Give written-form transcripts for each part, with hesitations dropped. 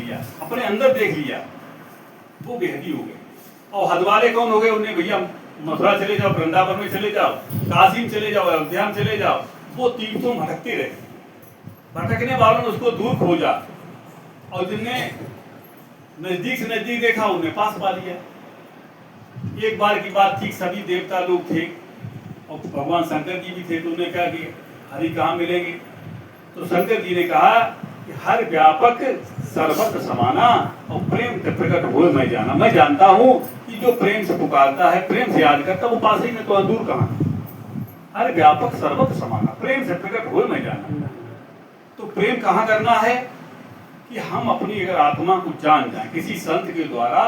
लिया, अपने अंदर देख लिया, वो बेहदी हो गए। और हद वाले कौन हो गए? उन्हें भैया मथुरा चले जाओ, वृंदावन में चले जाओ, काशी में चले जाओ, अयोध्या में चले जाओ, वो तीर्थों में भटकते रहे। भटकने वालों ने उसको दूर खोजा, और जिनने नजदीक से नजदीक देखा उन्हें पास पा लिया। एक बार की बात थी, सभी देवता लोग थे और भगवान शंकर जी भी थे। तो उन्होंने कहा कि हरि कहाँ मिलेंगे? तो शंकर जी ने कहा कि हर व्यापक सर्वत्र समाना और प्रेम से प्रकट हो मैं जाना। मैं जानता हूँ कि जो प्रेम से पुकारता है, प्रेम से याद करता, वो पास ही में, तो दूर कहाँ। हर व्यापक सर्वत्र समाना, प्रेम से प्रकट हो मैं जाना। तो प्रेम कहाँ करना है? कि हम अपनी अगर आत्मा को जान जाएं, किसी संत के द्वारा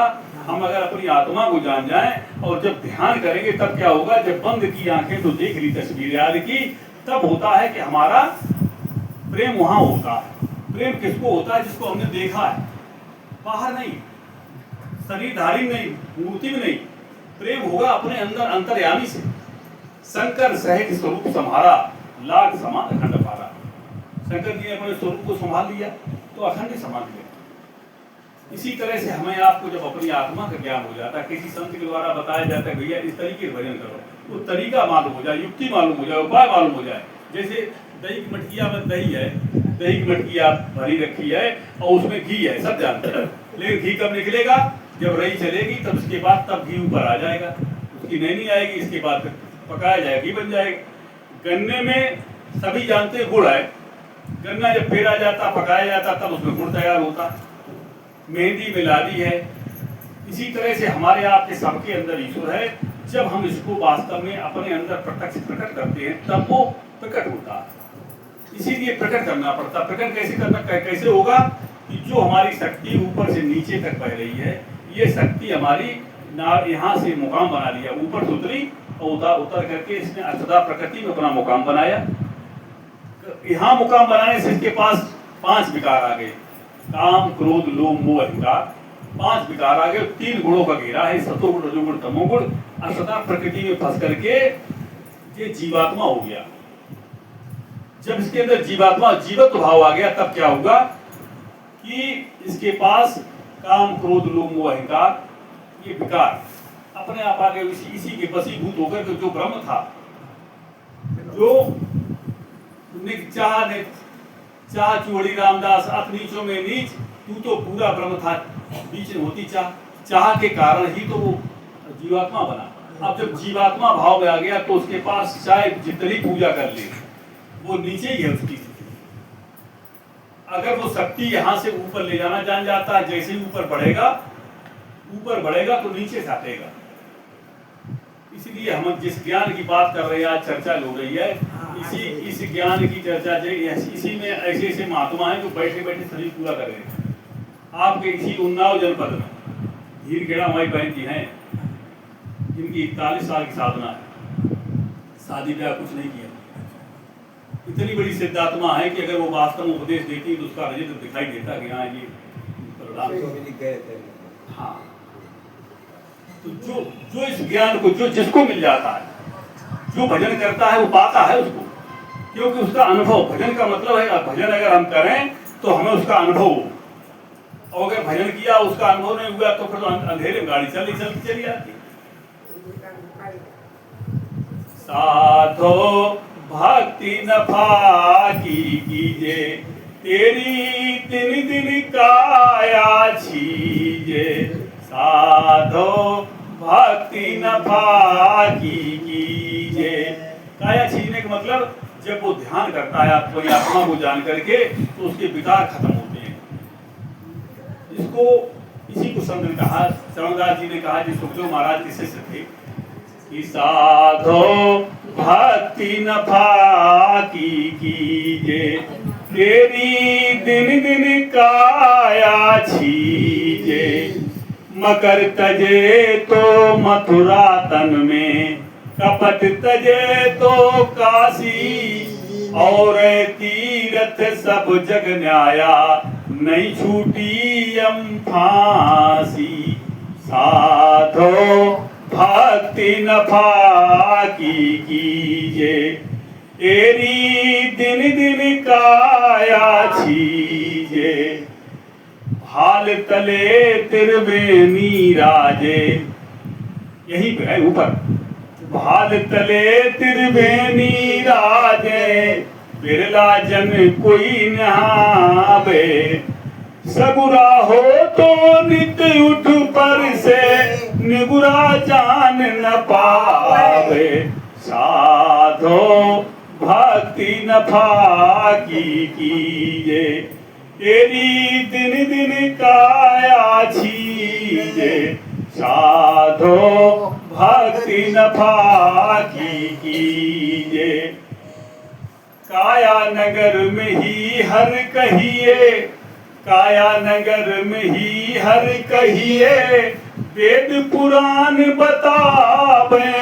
हम अगर अपनी आत्मा को जान जाएं, और जब ध्यान करेंगे तब क्या होगा? जब बंद की आंखें तो देख ली तस्वीर याद की, तब होता है कि हमारा प्रेम वहां होता है। प्रेम किसको होता है? जिसको हमने देखा है, बाहर नहीं, शरीरधारी नहीं, मूर्ति में नहीं। प्रेम होगा अपने अंदर अंतर्यामी से। शंकर सहित स्वरूप संभारा, लाख समान अखंड पारा। शंकर जी ने अपने स्वरूप को संभाल लिया तो अखंड संभाल लिया। इसी तरह से हमें आपको जब अपनी आत्मा का ज्ञान हो जाता है, किसी संत के द्वारा बताया जाता है भैया इस तरीके से भजन करो, वो तरीका मालूम हो जाए, युक्ति मालूम हो जाए, उपाय मालूम हो जाए। जैसे दही की मटकिया में दही है, दही की मटकिया भरी रखी है और उसमें घी है, सब जानते हैं। लेकिन घी कब निकलेगा? जब रही चलेगी, तब उसके बाद तब घी ऊपर आ जाएगा, उसकी नैनी आएगी, इसके बाद पकाया जाएगा, घी बन जाएगा। गन्ने में सभी जानते हैं गुड़ है, गन्ना जब पेरा जाता, पकाया जाता, तब उसमें गुड़ तैयार होता। मेहंदी मिलादी है। इसी तरह से हमारे आपके सबके अंदर ईश्वर है। जब हम इसको वास्तव में अपने अंदर प्रत्यक्ष प्रकट करते हैं, तब वो प्रकट होता है। इसीलिए प्रकट करना पड़ता। प्रकट कैसे करना, कैसे होगा? कि जो हमारी शक्ति ऊपर से नीचे तक बह रही है, ये शक्ति हमारी यहाँ से मुकाम बना लिया, ऊपर से उतरी और उतर करके इसने अर्थदा प्रकृति में अपना मुकाम बनाया। यहाँ मुकाम बनाने से इसके पास 5 विकार आ गए, काम क्रोध लोभ मोह अहंकार। 5 विकार आ गए, 3 गुणों का घेरा है, सतोगुण रजोगुण तमोगुण। अर्थदा प्रकृति में फंस करके ये जीवात्मा हो गया। जब इसके अंदर जीवात्मा जीवत्व भाव आ गया, तब क्या होगा? कि इसके पास काम क्रोध लोभ मोह अहंकार, ये विकार अपने आप आ गए। इसी के वशीभूत होकर के जो ब्रह्म था, जो चाह चोड़ी रामदास अत नीचों में नीच, तू तो पूरा ब्रह्म था, बीच में होती चाह के कारण ही तो वो जीवात्मा बना। अब जब जीवात्मा भाव में आ गया, तो उसके पास चाहे जितनी पूजा कर ले, वो नीचे ही है उसकी स्थिति। अगर वो शक्ति यहाँ से ऊपर ले जाना जान जाता है, जैसे ही ऊपर बढ़ेगा तो नीचे से हटेगा। इसलिए हम जिस ज्ञान की बात कर रहे हैं, आज चर्चा हो रही है, इस ज्ञान की चर्चा इसी में ऐसे महात्मा हैं जो बैठे बैठे शरीर पूरा कर रहे हैं। आपके इसी उन्नाव जनपद में धीरखेड़ा माई बहन जी हैं, जिनकी 41 साल की साधना है, शादी ब्याह कुछ नहीं किया। इतनी बड़ी सिद्धात्मा है कि अगर वो वास्तव में उपदेश देती तो उसका रिजल्ट दिखाई देता कि हाँ ये हाँ। तो जो इस ज्ञान को जिसको मिल जाता है, जो भजन करता है, वो पाता है उसको, क्योंकि उसका अनुभव। भजन का मतलब है भजन अगर हम करें तो हमें उसका अनुभव हो, और अगर भजन किया उसका अनुभव नहीं हुआ तो फिर तो अंधेरे में गाड़ी चली जाती। साधो भक्ति न फाकी कीजे, तेरी दिन दिन काया छीजे। साधो भक्ति न फाकी कीजे। काया छीजने का मतलब जब वो ध्यान करता है कोई आत्मा को जान करके, तो उसके विकार खत्म होते हैं। इसी को संत ने कहा, चरणदास जी ने कहा, जी सुखदेव महाराज के शिष्य थे, कि साधो भक्ति न फाकी कीजे, तेरी दिन दिन काया छीजे। मकर तजे तो मथुरा तन में, कपट तजे तो काशी। और तीरथ सब जग न्याया, नहीं छूटी यम फांसी। साधो भक्ति न फाकी कीजे, तेरी दिन दिन काया छीजे। भाल तले त्रिवेणी राजे, यहीं पे है ऊपर, भाल तले त्रिवेणी राजे, बिरला जन कोई नहावे, सगुरा हो तो नित उठ पर से, निगुरा जान न पावे, साधो भक्ति न फाकी कीजे, तेरी दिन दिन काया छीजे, साधो भक्ति न फाकी कीजे, काया नगर में ही हर कहिए, काया नगर में ही हर कहिए, वेद पुराण बतावे,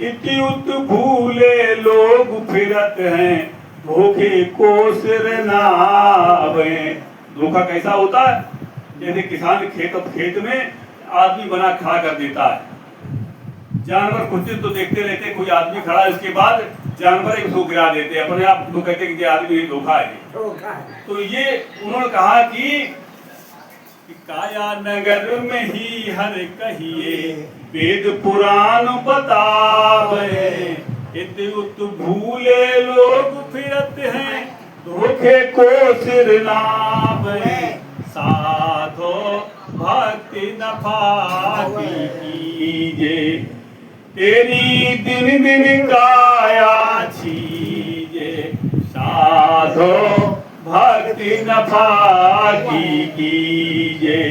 इति उत भूले लोग फिरत हैं, धोखे को सिर नावे। धोखा कैसा होता है? जैसे किसान खेत में आदमी बना खड़ा कर देता है, जानवर कुछ दिन तो देखते रहते, कोई आदमी खड़ा है, इसके बाद जानवर एक गिरा देते, अपने आप तो कहते कि आदमी धोखा है। तो ये उन्होंने कहा कि काया नगर में ही हर कहिए, वेद पुराण बतावे, इति उत भूले लोग फिरत हैं, धोखे को सिर नावे, साधो भक्ति न फाकी कीजे, तेरी दिन दिन काया छीजे, साधो भक्ति न फाकी कीजे।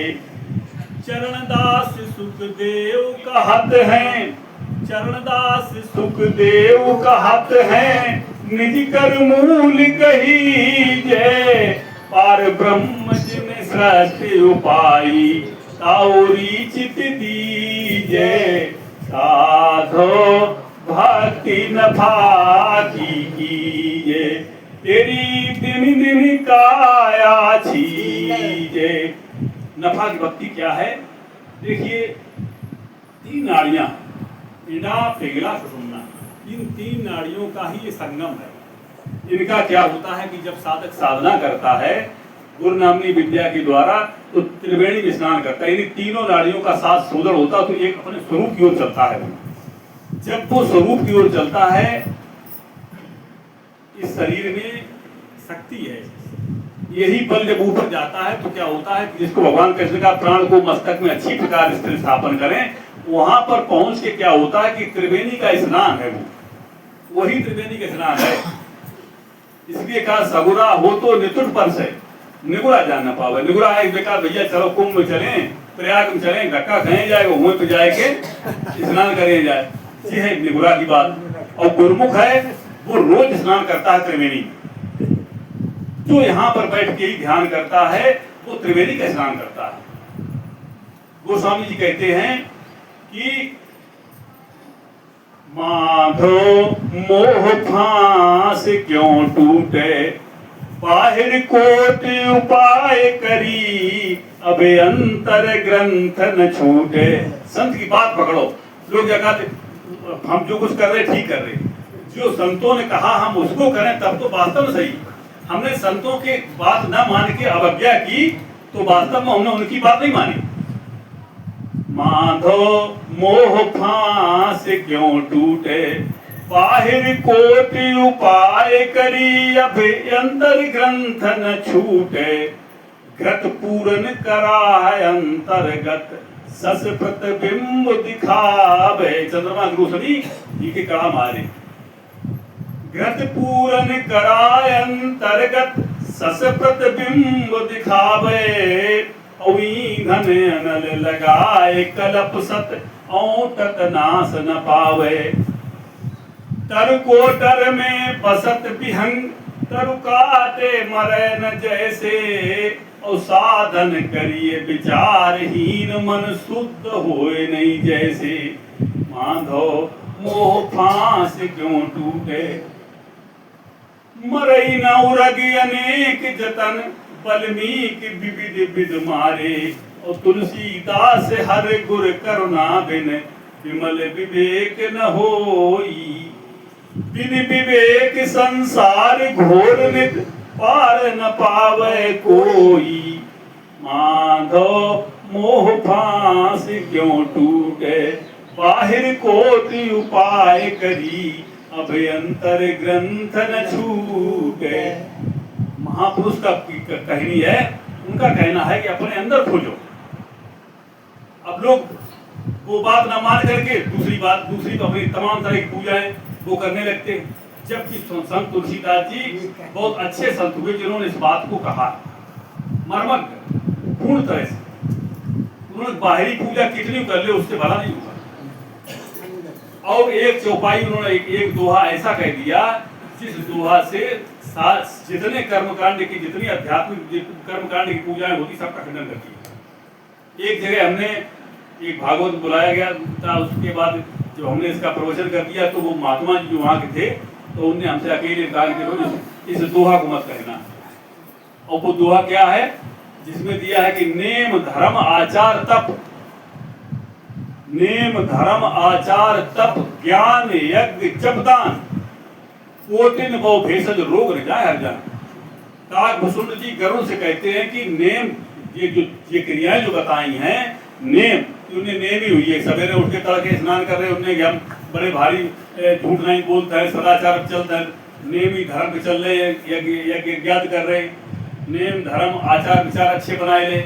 चरणदास सुखदेव कहत हैं, चरणदास सुखदेव कहत हैं, निज कर मूल कहीजे, पार ब्रह्म जिन सृष्टि उपाई, ताउरी चित दीजे, साधो भक्ति न फाकी कीजे, तेरी दिन दिन काया छीजे। नफा की भक्ति क्या है? देखिए, तीन नाड़ियां, इड़ा पिघला सुषुम्ना, इन तीन नाड़ियों का ही ये संगम है। इनका क्या होता है कि जब साधक साधना करता है गुरु नामनी विद्या के द्वारा, तो त्रिवेणी में स्नान करता है, इन तीनों नाड़ियों का साथ सुदृढ़ होता तो एक अपने स्वरूप की ओर चलता है। जब वो स्वरूप की ओर चलता है, इस शरीर में शक्ति है, यही बल जब ऊपर जाता है तो क्या होता है कि जिसको भगवान कृष्ण का प्राण को मस्तक में अच्छी प्रकार स्थिर स्थापन करें, वहां पर पहुंच के क्या होता है कि त्रिवेणी का स्नान है, वो वही त्रिवेणी का स्नान है। इसलिए कहा सगुरा हो तो नितुट पर से, निगुरा जान न पावे। निगुरा है बेकार, भैया चलो कुंभ में चले, प्रयाग में चले, धक्का कहीं जाएगा, वहीं पे जाके स्नान करें जाए, ये है निगुरा की बात। और गुरमुख है, वो रोज स्नान करता है त्रिवेणी, जो यहाँ पर बैठ के ही ध्यान करता है वो त्रिवेणी का स्नान करता है। गोस्वामी जी कहते हैं कि माधो मोह फांस क्यों टूटे, बाहिर कोट उपाय करी, अबे अंतर ग्रंथ न छूटे। संत की बात पकड़ो। लोग क्या कहते, हम जो कुछ कर रहे ठीक कर रहे, जो संतों ने कहा हम उसको करें तब तो वास्तव में सही। हमने संतों के बात न मान के अवज्ञा की तो वास्तव में हमने उनकी बात नहीं मानी। माधो मोह फांस क्यों टूटे, बाहिर कोट उपाय करी, अभ्यंतर ग्रंथ न छूटे। घृत पूरन करा है अंतर्गत, सस प्रतिबिंब दिखावे। चंद्रमा की रोशनी जी के कड़ा मारे। घृत पूरन कराय अंतर्गत, सस प्रतिबिंब दिखावे। धन अनल लगाए कलप सत, औटत नाश न पावे। तर कोटर में बसत विहंग, तरु काटे मरे न जैसे। और साधन करिए विचारहीन, मन शुद्ध होए नहीं जैसे। माधो मोह फांस क्यों टूटे, मरई न उरग अनेक जतन। बल्मीक विविध विध मारे, और तुलसीदास हर गुर करुणा बिन। विमल विवेक न होई, बिन विवेक संसार घोर नित। पार न पावे कोई। माधव मोह फांस क्यों टूटे, बाहिर कोटि उपाय करी, अभयंतर ग्रंथ न छूटे। महापुरुष का कहानी है, उनका कहना है कि अपने अंदर खोजो। अब लोग वो बात ना मान करके दूसरी अपनी तमाम तरह की पूजाएं वो करने लगते हैं। जबकि संत तुलसीदास जी बहुत अच्छे संत हुए जिन्होंने इस बात को कहा मर्मज्ञ पूर्ण तरह से। उन्होंने बाहरी पूजा कितनी कर ले उससे भला नहीं हुआ। और एक चौपाई उन्होंने एक दोहा ऐसा कह दिया जिस दोहा से जितने कर्मकांड की जितनी आध्यात्मिक कर्मकांड की पूजाएं होती सबका खंडन करती है। एक जगह हमने एक भागवत बुलाया गया था, उसके बाद जब हमने इसका प्रवचन कर दिया तो वो महात्मा जी जो वहाँ के थे तो उनने हमसे अकेले कहा कि इस दोहा को मत कहना। और वो दोहा क्या है जिसमें दिया है कि नेम धर्म आचार तप, नेम धर्म आचार तप ज्ञान यज्ञ जपदान, कोटिन बहु भेषज रोग न जाए हर जान। काक भुसुंड जी गर्व से कहते हैं कि नेम ये क्रियाएं जो बताई हैं नेम, उन्हें नेम ही हुई है। सवेरे उठ के तड़के स्नान कर रहे उन्हें हम बड़े भारी झूठ नहीं बोलते हैं, सदाचार चलता है, नेम ही धर्म पे चल रहे हैं, यज्ञ ज्ञात कर रहे, नेम धर्म आचार विचार अच्छे बनाए ले,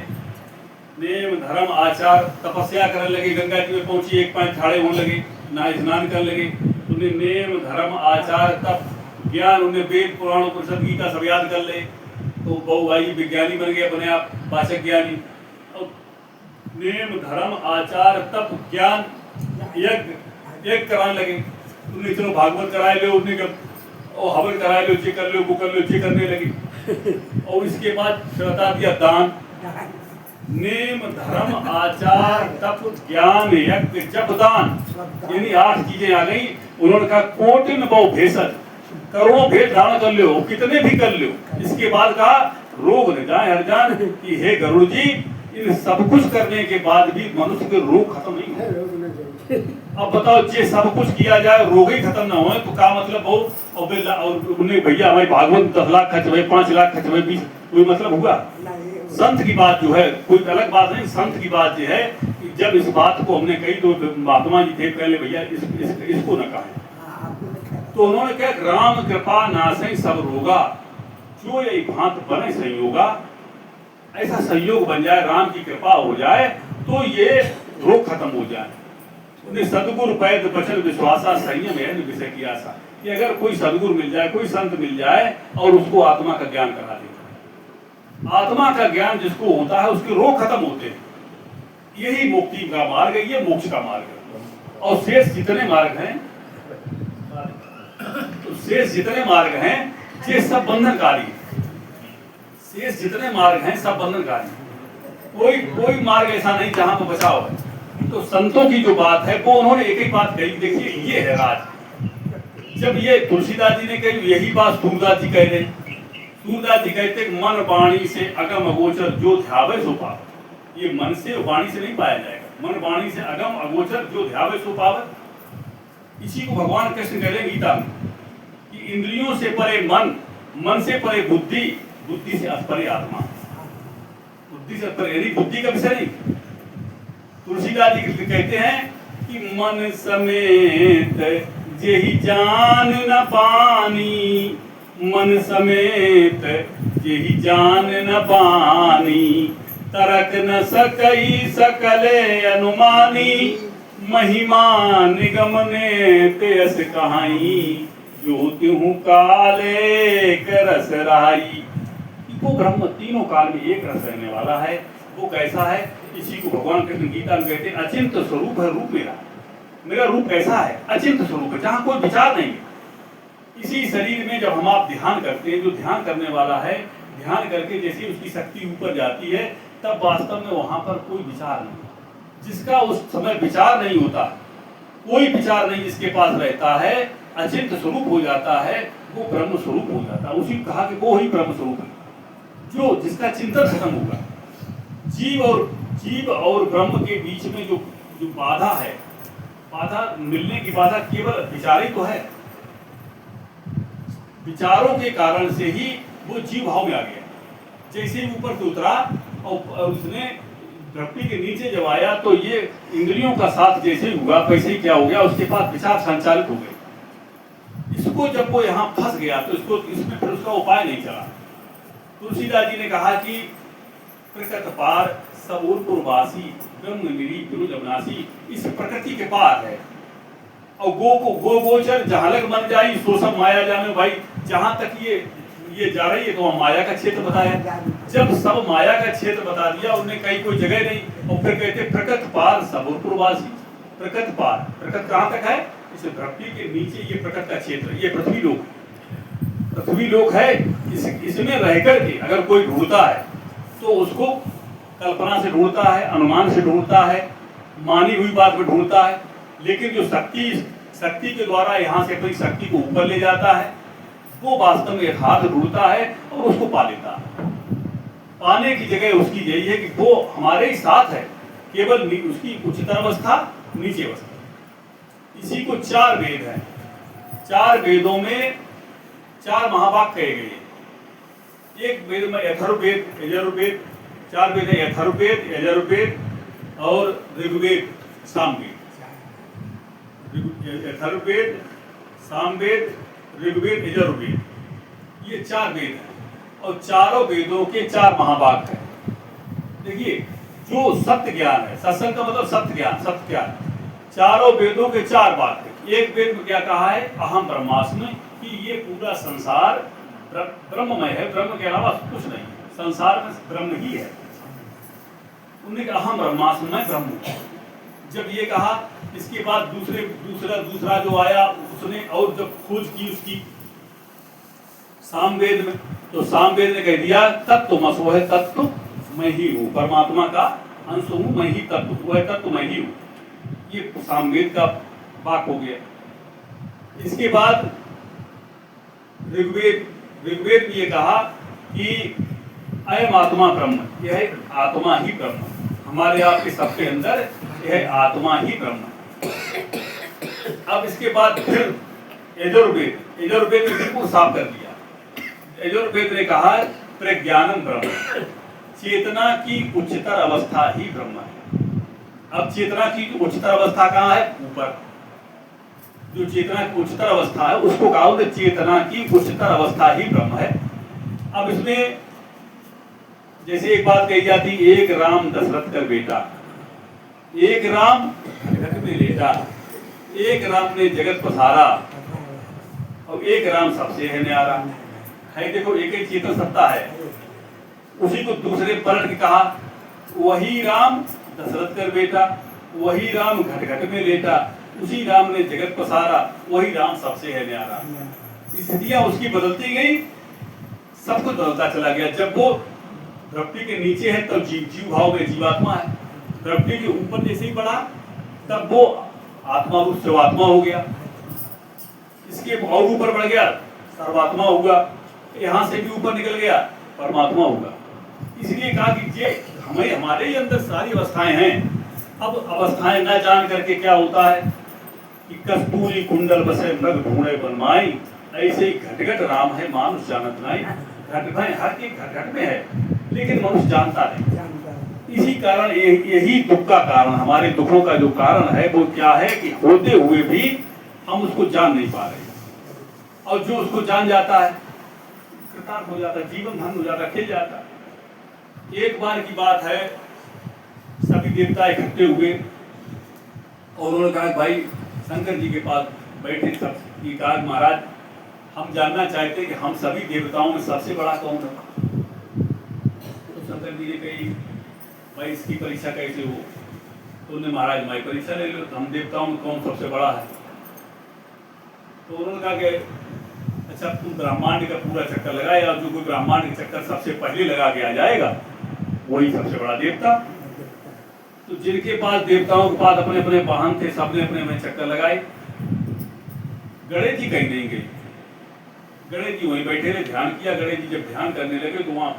नेम धर्म आचार तपस्या करने लगे, गंगा जी में पहुंची एक पांच खाड़े होने लगे, ना स्नान करने लगे, उन्हें नेम धर्म आचार तप ज्ञान, उन्हें वेद पुराण उपनिषद गीता सब याद कर ले तो बहु भाई विज्ञानी बन गए अपने आप, भाषक ज्ञानी। नेम धर्म आचार तप ज्ञान यज्ञ कराने लगे, उन्हें चलो भागवत कराए लो, उन्हें हवन कराए लो, ये कर लो वो कर लो, ये करने लगे। और इसके बाद बता दिया दान। नेम धर्म आचार तप ज्ञान यज्ञ जप दान, यानी 8 चीजें आ गई। उन्होंने कहा कोटिन बहु भेषज, करोड़ों भेद धारण कर लो, कितने भी कर लो। इसके बाद कहा रोग न जाए हर जान, कि हे गरुड़ जी इन सब कुछ करने के बाद भी मनुष्य के रोग खत्म नहीं होते। अब बताओ ये सब कुछ किया जाए रोग ही खत्म ना हो तो क्या मतलब हो। और उन्हें भैया हमारे भागवत 10 लाख खर्च हुए, 5 लाख खर्च हुए, 20 कोई मतलब हुआ। संत की बात जो है कोई अलग बात नहीं, संत की बात ये है कि जब इस बात को हमने कही तो महात्मा जी थे पहले भैया इसको न कहा। तो उन्होंने कहा राम कृपा नासै सब रोगा, जो यही भांत बने संयोगा। ऐसा संयोग बन जाए, राम की कृपा हो जाए तो ये रोग खत्म हो जाए। उन्हें सदगुरु पैद वचन विश्वासा संयम है विषय की आशा, कि अगर कोई सदगुरु मिल जाए, कोई संत मिल जाए और उसको आत्मा का ज्ञान करा दे, आत्मा का ज्ञान जिसको होता है उसके रोग खत्म होते हैं। यही मुक्ति का मार्ग है, ये मोक्ष का मार्ग है। और शेष जितने मार्ग हैं, तो शेष जितने मार्ग हैं ये सब बंधनकारी है। शेष जितने मार्ग हैं सब बंधनकारी, कोई मार्ग ऐसा नहीं जहां पर बचाव है। तो संतों की जो बात है वो उन्होंने एक ही बात कही, देखिए ये है राज। जब ये तुलसीदास जी ने कही यही बात सूरदास जी कह रहे, सूरदास जी कहते मन वाणी से अगम अगोचर जो ध्यावे सो पावे। ये मन से वाणी से नहीं पाया जाएगा, मन वाणी से अगम अगोचर जो ध्यावे सो पावे। इसी को भगवान कृष्ण कह रहे हैं गीता में कि इंद्रियों से परे मन, मन से परे बुद्धि, बुद्धि से परे आत्मा, बुद्धि से परे यानी बुद्धि का विषय नहीं। तुलसीदास जी कहते हैं कि मन समेत जेहि जान न पानी, मन समेत जेहि जान न पानी, तरक न सकई सकले अनुमानी, महिमा निगमने तेस कहाई, जो त्यों काले करस रहाई। वो ब्रह्म तीनों काल में एक रस रहने वाला है। वो कैसा है, इसी को भगवान कृष्ण गीता में कहते हैं अचिंत स्वरूप है रूप मेरा। मेरा रूप कैसा है, अचिंत स्वरूप है, जहाँ कोई विचार नहीं है। इसी शरीर में जब हम आप ध्यान करते हैं, जो ध्यान करने वाला है ध्यान करके जैसे उसकी शक्ति ऊपर जाती है तब वास्तव में वहां पर कोई विचार नहीं। जिसका उस समय विचार नहीं होता, कोई विचार नहीं जिसके पास रहता है, अचिंत स्वरूप हो जाता है, वो ब्रह्म स्वरूप हो जाता है। उसी कहा कि वो ही ब्रह्म स्वरूप है जो जिसका चिंतन खत्म होगा। जीव और ब्रह्म के बीच में जो बाधा है, बाधा मिलने की बाधा केवल विचार ही तो है। विचारों के कारण से ही वो जीव भाव में आ गया। जैसे ऊपर से उतरा और उसने धरती के नीचे जब आया तो ये इंद्रियों का साथ जैसे हुआ वैसे ही क्या हो गया, उसके पास विचार संचालित हो गए। इसको जब वो यहाँ फंस गया तो इसको इसमें फिर उसका उपाय नहीं चला। तुलसीदास जी ने कहा कि प्रकृत पार सबूरपुरवासी ब्रह्म निरी गुरु अविनाशी, इस प्रकृति के पार है। और गो गोचर जहाँ लग बन जाई सो सब माया जाने। भाई जहाँ तक ये जा रही है तो माया का क्षेत्र बताया। जब सब माया का क्षेत्र बता दिया उन्हें कहीं कोई जगह नहीं, और फिर कहते प्रकृत पार सबूरपुरवासी। प्रकृत पार, प्रकृत कहाँ तक है? इस धरती के नीचे ये प्रकृत का क्षेत्र, ये पृथ्वी लोक, पृथ्वी लोक है। इसमें रह करके अगर कोई ढूंढता है तो उसको कल्पना से ढूंढता है, अनुमान से ढूंढता है, मानी हुई बात में ढूंढता है। लेकिन जो शक्ति के द्वारा यहाँ से अपनी शक्ति को ऊपर ले जाता है वो वास्तव में यथार्थ ढूंढता है और उसको पा लेता है। पाने की जगह उसकी यही है कि वो हमारे ही साथ है, केवल उसकी उच्चतर अवस्था नीचे अवस्था। इसी को 4 वेद हैं। 4 वेदों में 4 महाभाग कहे गए। एक वेद में अथर्ववेद, यजुर्वेद, 4 वेद है, अथर्ववेद, यजुर्वेद और ऋग्वेद, सामवेद। अथर्ववेद, सामवेद, ऋग्वेद, यजुर्वेद, ये 4 वेद हैं और चारों वेदों के 4 महाभाग हैं। देखिए जो सत्य ज्ञान है, सत्संग का मतलब सत्य ज्ञान, सत्य ज्ञान, चारों वेदों के 4 बात है। एक वेद में क्या कहा है? अहम ब्रह्मास्मि, कि ये पूरा संसार ब्रह्ममय है, ब्रह्म के अलावा कुछ नहीं, संसार में ब्रह्म ही है। उन्होंने कहा अहम ब्रह्मास्मि, मैं ब्रह्म हूं। जब ये कहा, इसके बाद दूसरा जो आया उसने और जब खोज की उसकी सामवेद में, तो सामवेद ने कह दिया तत्त्वमसि है, तत्व मैं ही हूँ, परमात्मा का अंश हूँ, मैं ही तत्व, वो है तत्व मैं ही हूँ। ये सामवेद का वाक हो गया। इसके बाद ऋग्वेद में ये कहा कि अयम आत्मा ब्रह्म, यह आत्मा ही ब्रह्म, हमारे आपके सबके अंदर यह आत्मा ही ब्रह्म। अब इसके बाद फिर यजुर्वेद ने बिल्कुल साफ कर दिया। यजुर्वेद ने कहा प्रज्ञानम ब्रह्म, चेतना की उच्चतर अवस्था ही ब्रह्म है। अब चेतना की उच्चतर अवस्था कहाँ है? ऊपर। जो चेतना की उच्चतर अवस्था है उसको कहा कि चेतना की उच्चतर अवस्था ही ब्रह्म है। अब इसमें जैसे एक बात कही जाती, एक राम दशरथ का बेटा, एक राम घट में लेटा, एक राम ने जगत पसारा और एक राम सबसे है न्यारा है। देखो एक ही चेतन सत्ता है, उसी को दूसरे पलट के कहा वही राम दशरथ का बेटा, वही राम घट घट में लेटा, उसी राम ने जगत पसारा, वही राम सबसे है न्यारा। स्थितियां उसकी बदलती गई, सब कुछ बदलता चला गया। जब वो धरती के नीचे है तब जीव भाव में जीवात्मा है, धरती के ऊपर जैसे ही बढ़ा तब वो आत्मा रूप सर्वात्मा हो गया, इसके और ऊपर बढ़ गया सर्वात्मा होगा, यहाँ से भी ऊपर निकल गया परमात्मा होगा। इसलिए कहा कि ये हमारे ही अंदर सारी अवस्थाएं हैं। अब अवस्थाएं न जान करके क्या होता है कि कस्तूरी कुंडल बसे मृग ढूंढे बनमाई, ऐसे ही घट घट राम है मानुष जानत नहीं। घट भाई हर एक घट घट में है लेकिन मनुष्य जानता नहीं। इसी कारण यही दुख का कारण, हमारे दुखों का जो कारण है वो क्या है कि होते हुए भी हम उसको जान नहीं पा रहे। और जो उसको जान जाता है कृतार्थ हो जाता है, जीवन धन हो जाता है, खिल जाता है। एक बार की बात है, सभी देवता इकट्ठे हुए और उन्होंने कहा भाई शंकर जी के पास बैठे, सब कहा महाराज हम जानना चाहते कि हम सभी देवताओं में सबसे बड़ा कौन है। तो शंकर जी ने कही भाई इसकी परीक्षा कैसे हो? तो उन्होंने महाराज मैं परीक्षा ले लो, हम देवताओं में कौन सबसे बड़ा है। तो उन्होंने कहा कि अच्छा तुम ब्रह्मांड का पूरा चक्कर लगाए और जो कोई ब्रह्मांड का चक्कर सबसे पहले लगा के आ जाएगा वही सबसे बड़ा देवता। तो जिनके पास देवताओं के पास अपने अपने वाहन थे, सबने अपने अपने चक्कर लगाए। गणेश जी कहीं नहीं गए, गणेश जी वहीं बैठे रहे, ध्यान किया। गणेश जी जब ध्यान करने लगे तो वहाँ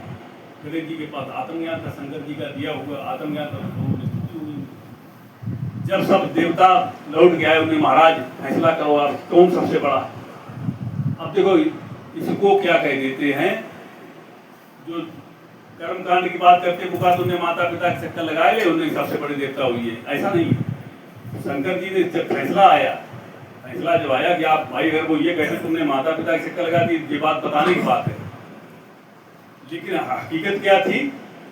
गणेश जी के पास आत्मज्ञान था, शंकर जी का दिया हुआ आत्मज्ञान था। जब सब देवता लौट गए उन्हें महाराज फैसला करो आप कौन सबसे बड़ा। अब देखो इसको क्या कह देते हैं, जो कर्म कांड की बात करते बुका तुमने माता पिता के चक्कर लगाए ले, उन्हें सबसे बड़े देवता हुई है, ऐसा नहीं। शंकर जी ने जब फैसला जब आया कि आप भाई अगर वो ये कहते तुमने माता पिता के चक्कर लगा दी, ये बात बताने की बात है, लेकिन हकीकत क्या थी?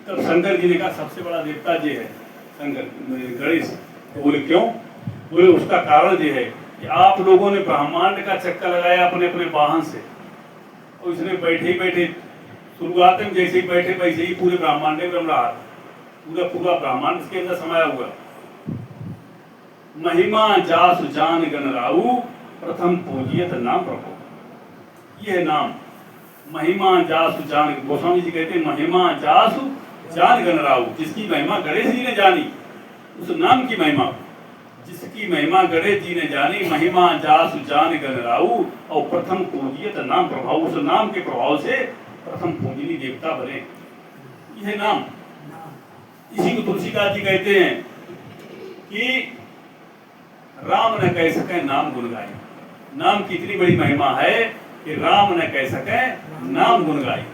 तब शंकर जी ने कहा सबसे बड़ा देवता ये है शंकर गणेश। तो बोले क्यों? बोले उसका कारण ये है कि आप लोगों ने ब्रह्मांड का चक्कर लगाया अपने अपने वाहन से, और इसने बैठे बैठे शुरुआत में जैसे ही बैठे वैसे ही पूरे ब्रह्मांड में रम रहा, पूरा ब्रह्मांड इसके अंदर समाया हुआ। महिमा जासु जान गण राऊ, प्रथम पूजियत नाम प्रभु। यह नाम महिमा जासु जान, गोस्वामी जी कहते हैं महिमा जासु जान गण राऊ, जिसकी महिमा गणेश जी ने जानी, उस नाम की महिमा, जिसकी महिमा गणेश जी ने जानी, महिमा जासु जान गण राऊ, और प्रथम पूजियत नाम प्रभाव, उस नाम के प्रभाव से प्रथम पूजनीय देवता बने। यह नाम, इसी को तुलसीदास जी कहते हैं कि राम न कह सके नाम गुण गाई। नाम की इतनी बड़ी महिमा है कि राम न कह सके नाम गुण गाई।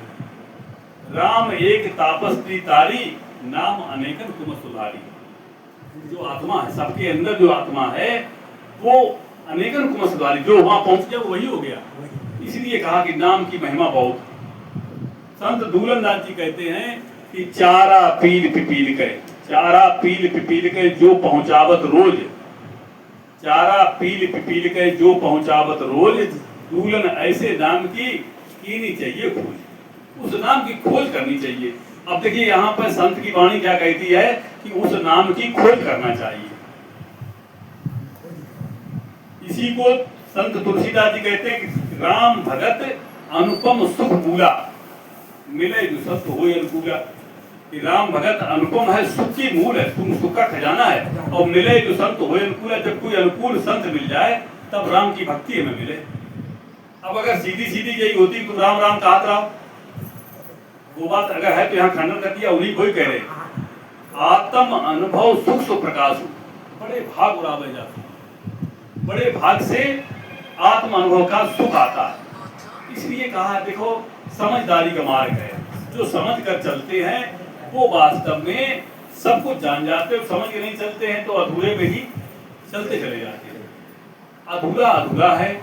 राम एक तापस्त्री तारी, नाम अनेकन तुम सुधारी। जो आत्मा है, सबके अंदर जो आत्मा है वो अनेकन कुम सुधारी, जो वहां पहुंच गया वो वही हो गया। इसलिए कहा कि नाम की महिमा बहुत। संत दूलन दास जी कहते हैं कि चारा पील पिपील के, चारा पील पिपील के जो पहुंचावत रोज, चारा पील पिपील के जो पहुंचावत रोज, दूलन ऐसे नाम की कीनी चाहिए खोज। उस नाम की खोज करनी चाहिए। अब देखिए यहाँ पर संत की वाणी क्या कहती है कि उस नाम की खोज करना चाहिए। इसी को संत तुलसीदास जी कहते हैं कि राम भगत अनुपम सुख मूला, मिले जो सत्य हो अनुकूला। कि राम भगत अनुपम है, सुख की मूल है, तुम सुख का खजाना है। और मिले जो संत हो अनुकूला, जब कोई अनुकूल संत मिल जाए तब राम की भक्ति हमें मिले। अब अगर सीधी सीधी यही होती तुम राम राम कहत रहो, वो बात अगर है तो यहाँ खंडन कर दिया। उन्हीं कोई कह रहे आत्म अनुभव सुख सु प्रकाश, बड़े भाग उड़ावे जाते, बड़े भाग से आत्म अनुभव का सुख आता है। इसलिए कहा देखो समझदारी का मार्ग है, जो समझ कर चलते हैं वो वास्तव में सब कुछ जान जाते हैं। समझ के नहीं चलते हैं तो अधूरे में ही चलते चले जाते हैं। अधूरा अधूरा है,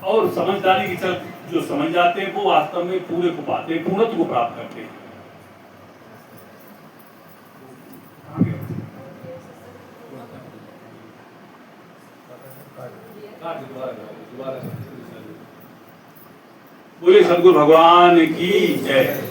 और समझदारी की चल जो समझ जाते हैं वो वास्तव में पूरे को पाते हैं, पूर्णत्व को प्राप्त करते हैं। बोले सदगुरु भगवान की जय।